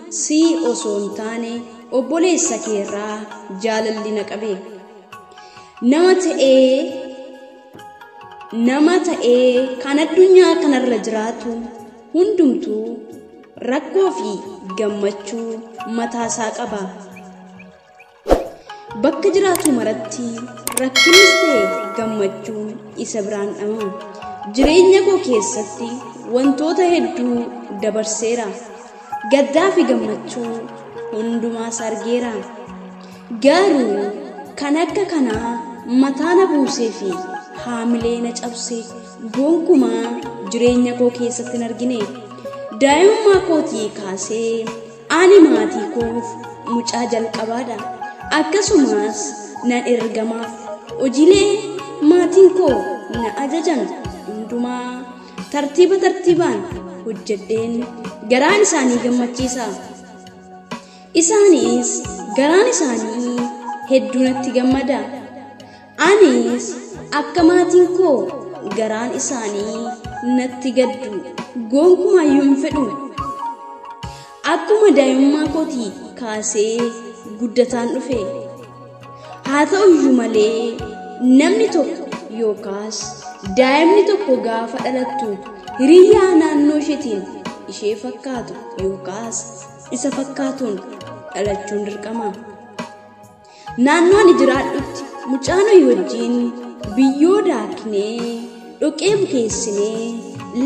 si osoo hin taane obboleessa keerraa jaalalli na qabe. Nama ta'ee kan addunyaa kanarra jiraatu hundumtuu rakkoo fi gammachuu mataasaa qaba. Bakka jiraatu maratti rakkinis ta'e gammachuun isa biraan dhama. Jireenya koo keessatti wantoota hedduu dabarseera. Gaddaa fi gammachuu hundumaas argeera. Garuu kan akka kanaa mataa na buusee fi haamilee na cabse gonkumaa jireenya koo keessatti hin argine. Daa'imummaa kootii kaasee ani maatii koof mucaa jalqabaadha. Akkasumas nan ergamaaf hojiilee maatiin koo na ajajan hundumaa tartiibaan hojjedheen garaan isaanii gammachiisa. Isaanis garaan isaanii hedduu natti gammada. Anis akka maatiin koo garaan isaanii natti gaddu gonkumaayyuu hin fedhu. Akkuma daa'imummaa kootii kaasee guddataan dhufe. Haa ta'uyyuu malee namni tokko yookaas daa'imni tokko gaafa dhalattu hiriyaa naannoo isheetiin ishee fakkaatu yookaas isa fakkaatuun dhalachuun dirqama. Naannoo ani jiraadhutti mucaan wajjin biyyoo daaknee dhoqee bukeessinee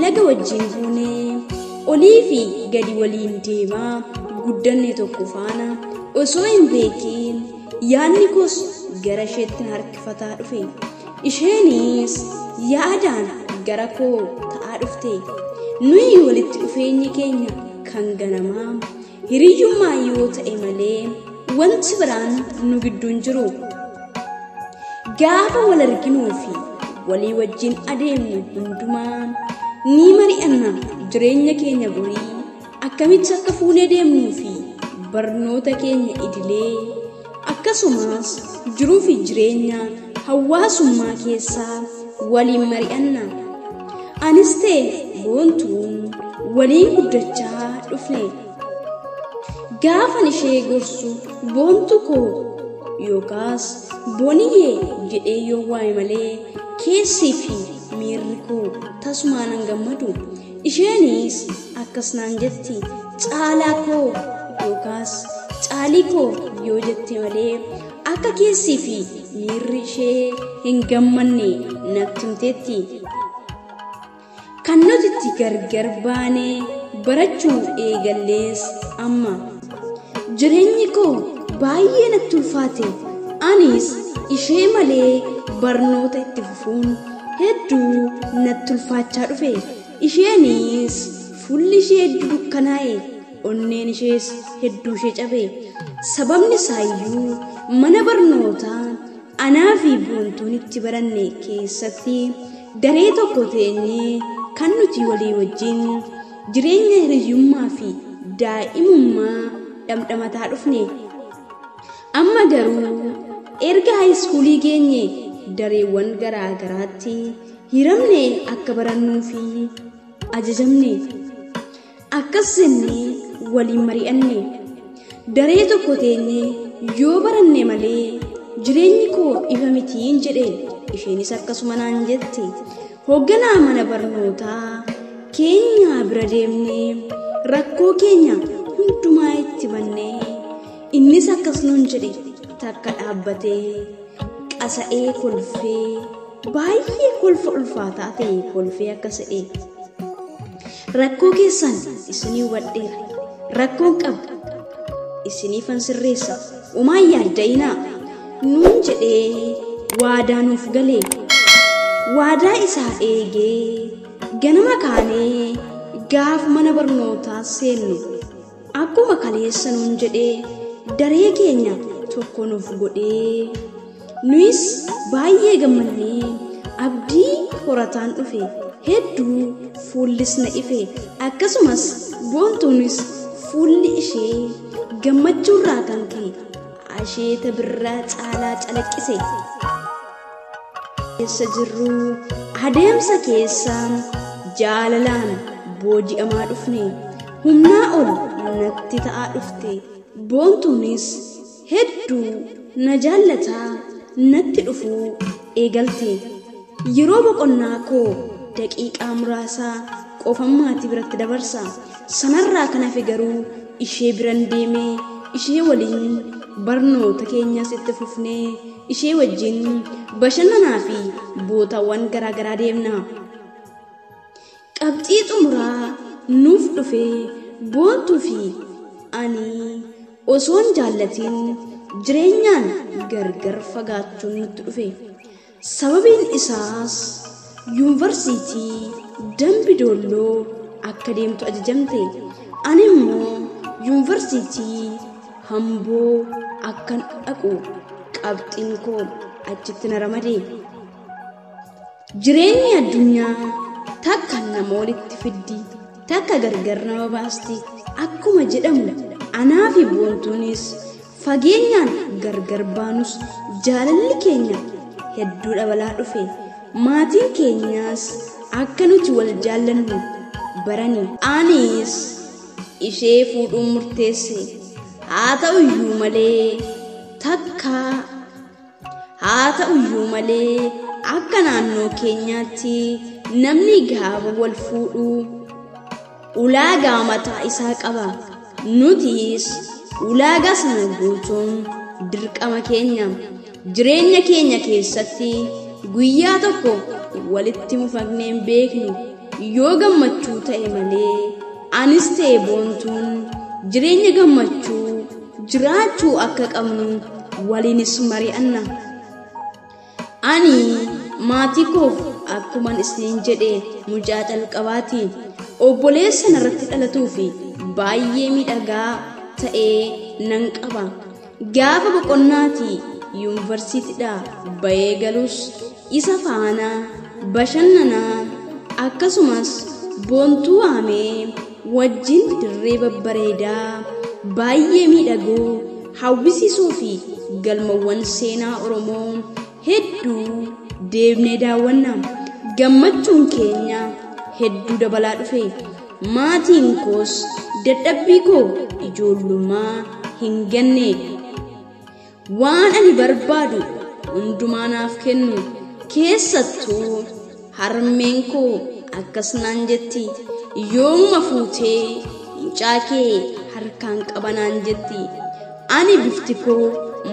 laga wajjin buunee olii fi gadi waliin deemaa guddanne tokko faana osoo hin beekiin yaadni koos gara isheetti harkifataa dhufe. Isheenis yaadaan gara koo ta'aa dhufte. Nuyi walitti dhufeenyi keenya kan ganamaa hiriyyummaa yoo ta'e malee wanti biraan nu gidduun jiru. Gaafa wal arginuu fi walii wajjin adeemnu hundumaa ni mari'anna jireenya keenya borii akkamitti akka fuunee deemnuu fi barnoota keenya idilee akkasumas jiruu fi jireenya hawaasummaa keessaa waliin mari'anna. Anis ta'e boontuun waliin guddachaa dhufne. Gaafan ishee gorsu boontu koo yookaas booniyyee jedhee yoo waa'ee malee keessii fi miirri koo tasumaan hin gammadu. Isheenis akkas naan jetti. Caalaa koo yookaas caalii koo yoo jette malee akka keessii fi miirri ishee hin gammanne natti himteetti. Kan nuti itti gargar baanee barachuu eegallees amma. Jireenyi koo baay'ee natti ulfaate. Anis ishee malee barnoota itti fufuun hedduu natti ulfaachaa dhufe. Isheenis fuulli ishee hedduu dukkanaa'e, onneen ishees hedduu ishee cabe. Sababni isaayyuu mana barnootaa anaa fi boontuun itti baranne keessatti daree tokko teenyee kan nuti walii wajjin jireenya hiriyyummaa fi daa'imummaa dhamdhamataa dhufne. Amma garuu erga haayiskuulii geenye dareewwan garaa garaatti hiramne akka barannuu fi ajajamne. Akkas jennee waliin mari'anne. Daree tokko teenyee yoo baranne malee jireenyi koo ifa mitiin jedhe. Isheenis akkasuma naan jette. Hoogganaa mana barnootaa keenya bira deemnee rakkoo keenya hundumaa itti bannee innis akkas nuun jedhe. Takka dhaabbatee qasa'ee kolfee baay'ee kolfa ulfaataa ta'e kolfee akkas jedhe. Rakkoo keessan isinii hubadheera. Rakkoon qabu isiniifan sirreessa. Umaan yaadda'inaa nuun jedhee waadaa nuuf galee. Waadaa isaa eegee ganama kaanee gaaf mana barnootaa seennu akkuma kaleessa nuun jedhee daree keenya tokko nuuf godhee nuyis baay'ee gammannee abdii horataan dhufe. Hedduu fuullis na ife. Akkasumas boontuunis fuulli ishee gammachuurraa kan ka'e asheeta birraa caalaa calaqqise. Keessa jirru adeemsa keessaan jaalalaan booji'amaa dhufne. Humnaa ol natti natti ta'aa dhufte. Boontuunis hedduu na jaallataa natti dhufuu eegalte. Yeroo boqonnaa koo daqiiqaa muraasaa qofan maatii biratti dabarsa. Sanarraa kan hafe garuu ishee biran deemee ishee waliin barnoota keenyas itti fufnee ishee wajjin bashannanaa fi bootaawwan garaagaraa deemna. Qabxii xumuraa nuuf dhufe boontuu fi ani osoon jaallatiin jireenyaan gargar fagaachuun nutti dhufe. Sababiin isaas yuunivarsiitii Dambidolloo akka deemtu ajajamte. Ani immoo yuunivarsiitii Hamboo akkan dhaqu qabxiin koo achitti na ramade. Jireenyi addunyaa takka nama walitti fiddi, takka gargar nama baasti. Akkuma jedhamu anaa fi boontuunis fageenyaan gargar baanus jaalalli keenya hedduu dabalaa dhufe. Maatiin keenyaas akka nuti wal jaallannu barani. Anis ishee fuudhuun murteesse. Haa ta'uyyuu malee akka naannoo keenyaatti namni gaafa wal fuudhu ulaagaa mataa isaa qaba. Nutis ulaagaa sana guutuun dirqama keenya. Jireenya keenya keessatti guyyaa tokko walitti mufannee hin beeknu. Yoo gammachuu ta'e malee anis ta'e boontuun jireenya gammachuu jiraachuu akka qabnu waliinis mari'anna. Ani maatii koof akkuman isiniin jedhe mucaa calqabaati. Obboleessa narratti dhalatuu fi baay'ee miidhagaa ta'ee nan qaba. Gaafa boqonnaati yuunivarsiitiidha bahee galus isa faana bashannanaa akkasumas boontuu waamee wajjin dirree babbareedaa baay'ee miidhagoo hawwisiisoo fi galmawwan seenaa Oromoo hedduu deemnee daawwanna. Gammachuun keenya hedduu dabalaa dhufe. Maatiin koos dadhabbii koo ijoollummaa hin ganne. Waan ani barbaadu hundumaa naaf kennu. Keessattuu harmeen koo akkas naan jetti. Yooma fuutee mucaa kee harkaan qaba naan jetti. Ani bifti koo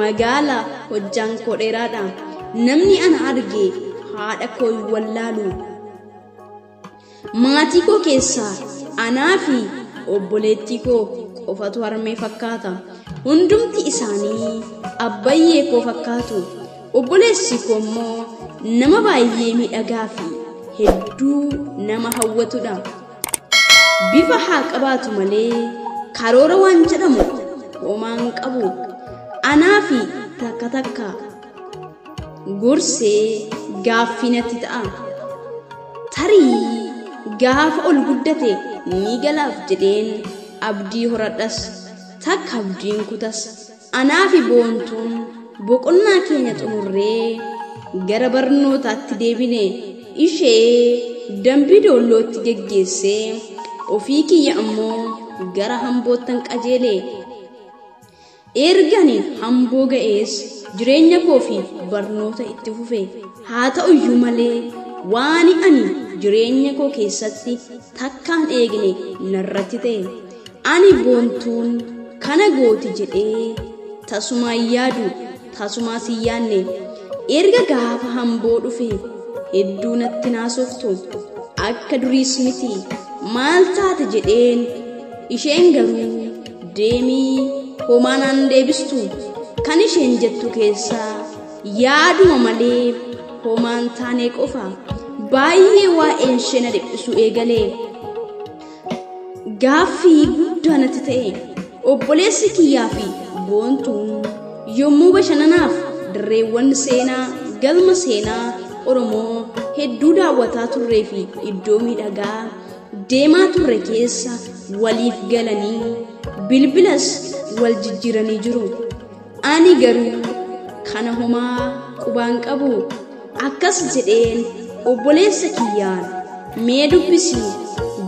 magaala hojjaan koo dheeraadha. Namni ana arge haadha koo hin wallaalu. Maatii koo keessaa anaa fi obboleettii koo qofatu harmee fakkaata. Hundumti isaanii abbayyee koo fakkaatu. Obboleessi koo immoo nama baay'ee miidhagaa fi hedduu nama hawwatudha. Bifa haa qabaatu malee karoora waan jedhamu homaan qabu. Anaa fi takka takka gorsee gaaffii natti ta'a. Tarii gaafa ol guddate ni galaaf jedheen abdii horadhas. Takka abdiin kutas. Anaa fi boontuun boqonnaa keenya xumurree gara barnootaatti deebine. Ishee Dambidollootti geggeessee ofii kiyya ammoo gara Hamboottan qajeele. Ergani Hamboo ga'ees jireenya koo fi barnoota itti fufe. Haa ta'uyyuu malee waan ani jireenya koo keessatti takkaan eegne narratti ta'e. Ani boontuun kana gooti jedhee tasumaan yaadu tasumaas hin yaanne. Erga gaafa Hamboo dhufe hedduu natti naasoftu. Akka duriis miti. Maal taate jedheen isheen garuu deemii homaa naan deebistu. Kan isheen jettu keessaa yaaduma malee homaan taanee qofa. Baay'ee waa'een ishee na dhiphisu eegalee. Gaaffii guddaa natti ta'e. Obboleessi kiyyaa fi boontuun yommuu bashannanaaf dirreewwan seenaa galma seenaa Oromoo hedduu daawwataa turree fi iddoo miidhagaa deemaa turre keessa waliif galanii bilbilas wal jijjiiranii jiru. Ani garuu kana homaa qubaan qabu. Akkas jedheen obboleessa kiyyaan mee dubbisi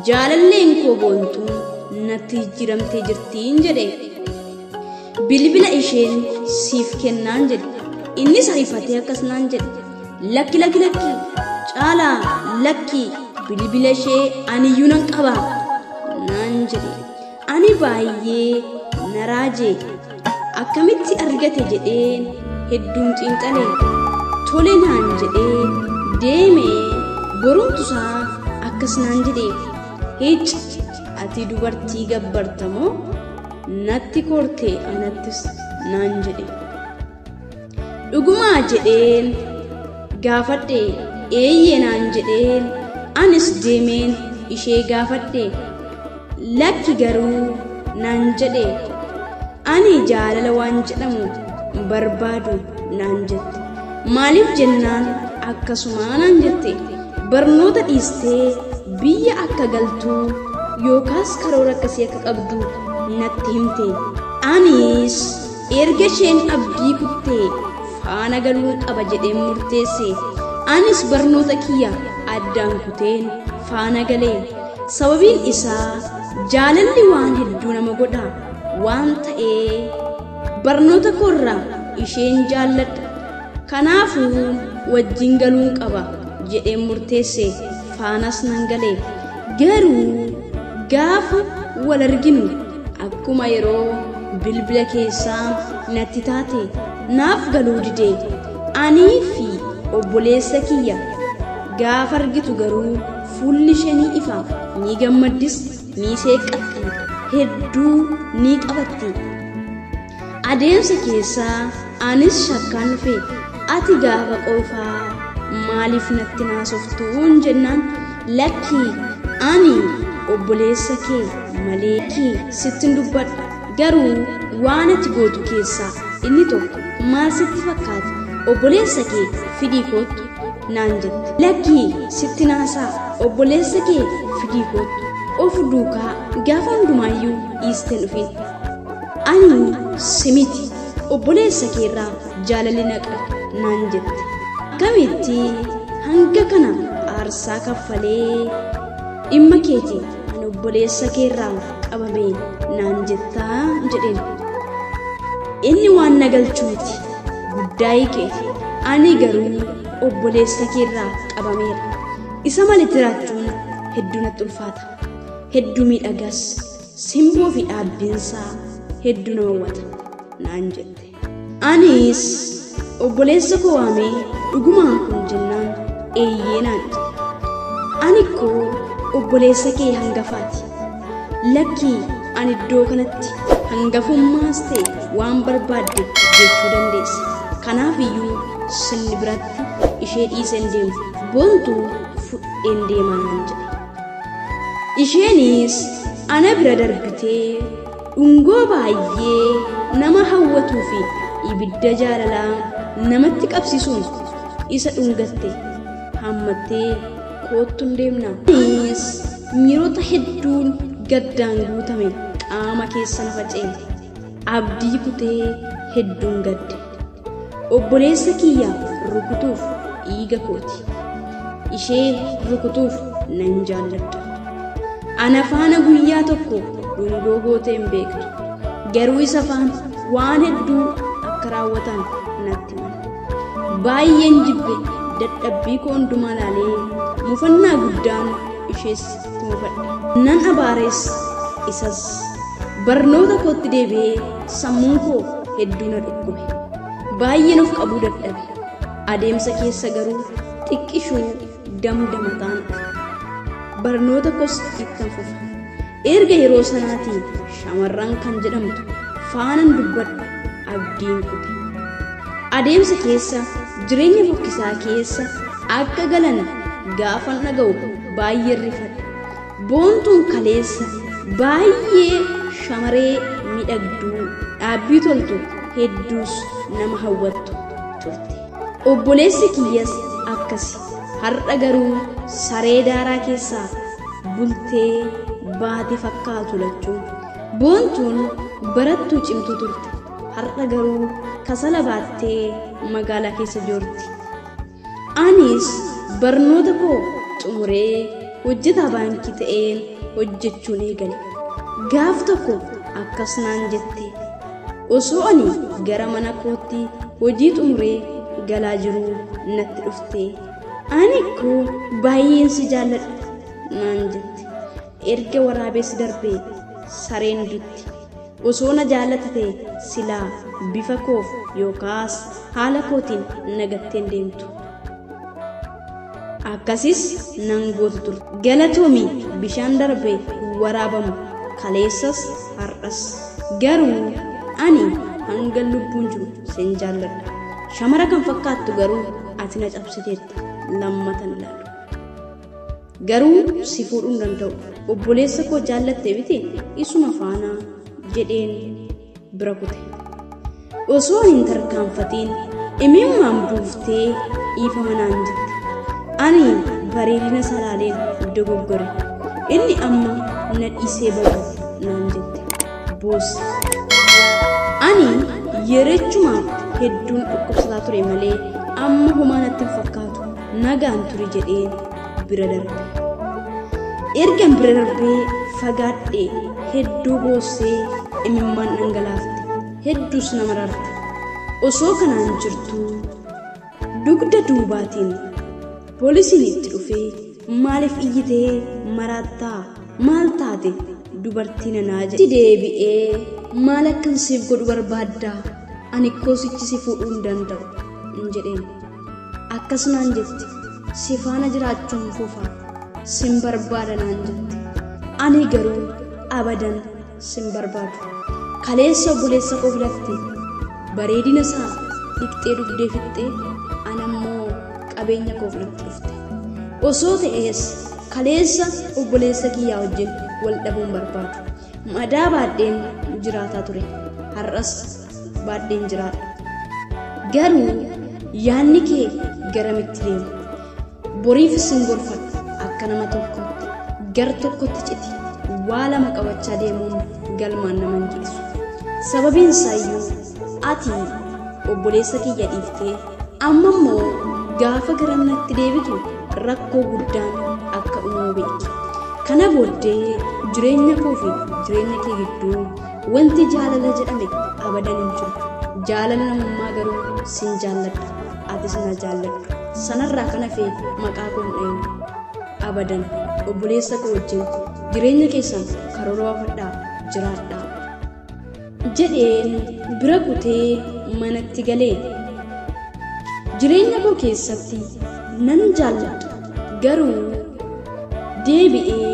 jaalalleen koo boontuun natti jijjiiramtee jirtiin jedhe. Bilbila isheen siif kennaan jedhe. Innis ariifatee akkas naan jedhe. Lakki Caalaa lakki bilbila ishee aniyyuu nan qaba naan jedhe. Ani baay'ee na raajee akkamitti argate jedheen hedduun xiinxalee tole naan jedhee deemee borumtusaaf akkas naan jedhee hiic ati dubartii gabbartamoo natti kortee anattis naan jedhe. Dhugumaa jedheen gaafadhe eeyyee naan jedheen anis deemeen ishee gaafadhe. Lakki garuu naan jedhe ani jaalala waan jedhamu barbaadu naan jette. Maaliif jennaan akkasuma naan jette. Barnoota dhiistee biyya akka galtuu yookaas karoora akkasii akka qabdu natti himte. Anis erga isheen abdii kuttee faana galuu qaba jedheen murteesse. Anis barnoota kiyya addaan kuteen faana galee. Sababiin isaa jaalalli waan hedduu nama godha waan ta'ee barnoota koorraa isheen jaalladha. Kanaafuu wajjin galuun qaba jedheen murteesse. Faanas nan galee. Garuu gaafa wal arginu akkuma yeroo bilbila keessaa natti taate naaf galuu didee. Anii fi obboleessa kiyya gaafa argitu garuu fuulli ishee ni ifa, ni gammaddis, ni seeqqatti, hedduu ni qabatti. Adeemsa keessaa anis shakkaan dhufe. Ati gaafa qofaa maaliif natti naasoftuun jennaan lakki ani obboleessa kee malee kee sittin dubbadha. Garuu waan ati gootu keessaa inni tokko maal sitti fakkaata? Obboleessa kee fidii kootu naan jette. Lakki sitti naasaa obboleessa kee fidii kootu of duukaa gaafa hundumaayyuu dhiisten dhufin. Ani simiti obboleessa keerraa jaalalli naqa naan jette. Akkamitti hanga kana aarsaa kaffalee dhimma keetii ani obboleessa keerraa qabame naan jettaa jedheen. Inni waan na galchu miti guddaa hiikeeti. Ani garuu obboleessa keerraa qabameera. Isa malee jiraachuun hedduu natti ulfaata. Hedduu miidhagaas simboo fi dhaabbiinsaa hedduu nama hawwata naan jette. Anis obboleessa koo waamee dhugumaan kun jennaan eeyyee naan jedhe. Ani koo obboleessa kee hangafaati. Lakki ani iddoo kanatti hangafummaas ta'e waan barbaadde jechuu dandeessa. Kanaaf iyyuu sinni biratti ishee dhiiseen deemu boontuu fudheen deemaa naan jedhe. Isheenis ana bira darbitee dhungoo baay'ee nama hawwatuu fi ibidda jaalalaa namatti qabsiisuun isa dhungatte hammattee koottuun deemna. Anis miirota hedduun gaddaan guutame qaama keessa na faca'e. Abdii kutee hedduun gadde. Obboleessa kiyya rukutuuf dhiiga kooti. Ishee rukutuuf nan jaalladha. Ana faana guyyaa tokko dhungoo gootee hin beektu. Garuu isa faana waan hedduu akka raawwatan natti hima. Baay'een jibbe dadhabbii koo hundumaa laalee mufannaa guddaan ishees mufadhe. Nan abaarees isas barnoota kootti deebi'ee sammuun koo hedduu na dhukkube. Baay'een of qabuu dadhabe. Adeemsa keessa garuu xiqqishuu damdamataan barnoota koos ittan fufa. Erga yeroo sanaatii shamarran kan jedhamtu faanan dubbadha abdiin kute. Adeemsa keessa jireenya fokkisaa keessa akka galan gaafan dhaga'u baay'ee rifadhe. Boontuun kaleessa baay'ee shamaree miidhagduu dhaabbii toltu hedduus nama hawwattu turte. Obboleessi kiyyas akkasi. Har'a garuu saree daaraa keessaa bultee baate fakkaatu lachuun. Boontuun barattuu cimtuu turte. Har'a garuu kasala baattee magaalaa keessa joorti. Anis barnoota koo xumuree hojjetaa baankii ta'een hojjechuun eegale. gaaf tokko akkas naan jette osoo ani gara mana kootti hojii xumuree galaa jiru natti dhufte ani koo baay'een si jaalladha naan jette erga waraabessi darbee sareen dutti osoo na jaallatte silaa bifa koof yookaas haala kootiin nagatteen deemtu akkasis nan gootu turte galatoomi bishaan darbee waraabamu kaleessas har'as garuu ani hanga lubbuun jiru sin jaalladha shamara kan fakkaattu garuu ati na cabsiteetta lammatan ilaalu garuu si fuudhuu danda'u obboleessa koo jaallatte biti isuma faana jedheen bira kute osoo hin tarkaanfatiin imimmaan buuftee dhiifama naan jette ani bareedina salaaleen dogoggore inni amma na dhiisee badu naan jette boosse ani yerechumaaf hedduun dhukkubsataa ture malee amma homaa natti hin fakkaatu nagaan ture jedheen bira darbe ergan bira darbee fagaadhee hedduu boossee imimmaan dhangalaafte hedduus nama rarte osoo kanaan jirtu dugda duubaatiin poolisiin itti dhufee maaliif iyyitee maraattaa maal taate dubartiin anaa jedhe deebi'ee maal akkan siif godhu barbaaddaa ani koosichi si fuudhuu hin danda'u jedheen akkasumaan jetti si faana jiraachuun fufa sin barbaada naan jette ani garuu abadan sin barbaadu kaleessa obboleessa koo filatte bareedina isaa dhiqxee dugdee fixxee anammoo qabeenya koo filatte dhufte osoo ta'ees kaleessa obboleessa kiyyaa wajjin wal dhabuun barbaadu madaa baadheen jiraataa ture har'as baadheen jiraadha garuu yaanni kee garamitti deema boriif sin gorfadha akka nama tokkotti gar tokkotti citi waa lama qabachaa deemuun galmaan nama hin geessu sababiin isaayyuu ati obboleessa kiyya dhiiftee amma immoo gaafa garamnatti deebitu rakkoo guddaan akka uumamu beeki kana booddee jireenya koo fi jireenya kee gidduu wanti jaalala jedhame abadan hin jiru jaalala namummaa garuu sin jaalladha atis na jaalladhu sanarraa kan hafe maqaa koo hin dhayin abadan obboleessa koo wajjin jireenya keessan karoora waafadhaa jiraadhaa jedheen bira kutee manatti galee jireenya koo keessatti nan jaalladha garuu deebi'ee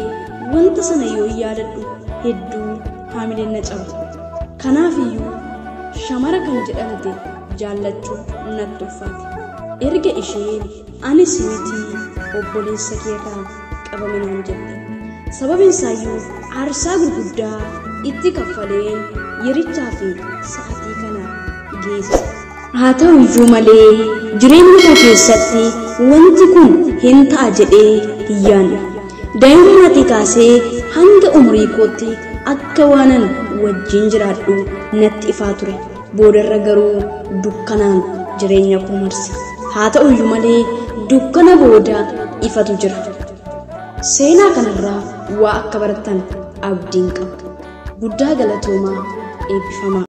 wanta sana yoo yaadadhu hedduu haamileen na caba kanaafiyyuu shamara kan jedhamte jaallachuu natti ulfaate erga isheen ani simiti obboleessa keetaa qabame naan jette sababiin isaayyuu aarsaa gurguddaa itti kaffaleen yerichaa fi sa'aatii kana geesse haa ta'uyyuu malee jireenya koo keessatti wanti kun hin ta'a jedhee hin yaadne daa'imummaatti kaasee hanga umurii kootti akka waanan wajjin jiraadhu natti ifaa ture boodarra garuu dukkanaan jireenya koo marse haa ta'uyyuu malee dukkana booda ifatu jira seenaa kanarraa waa akka baratan abdiin qaba guddaa galatoomaa eebbifamaa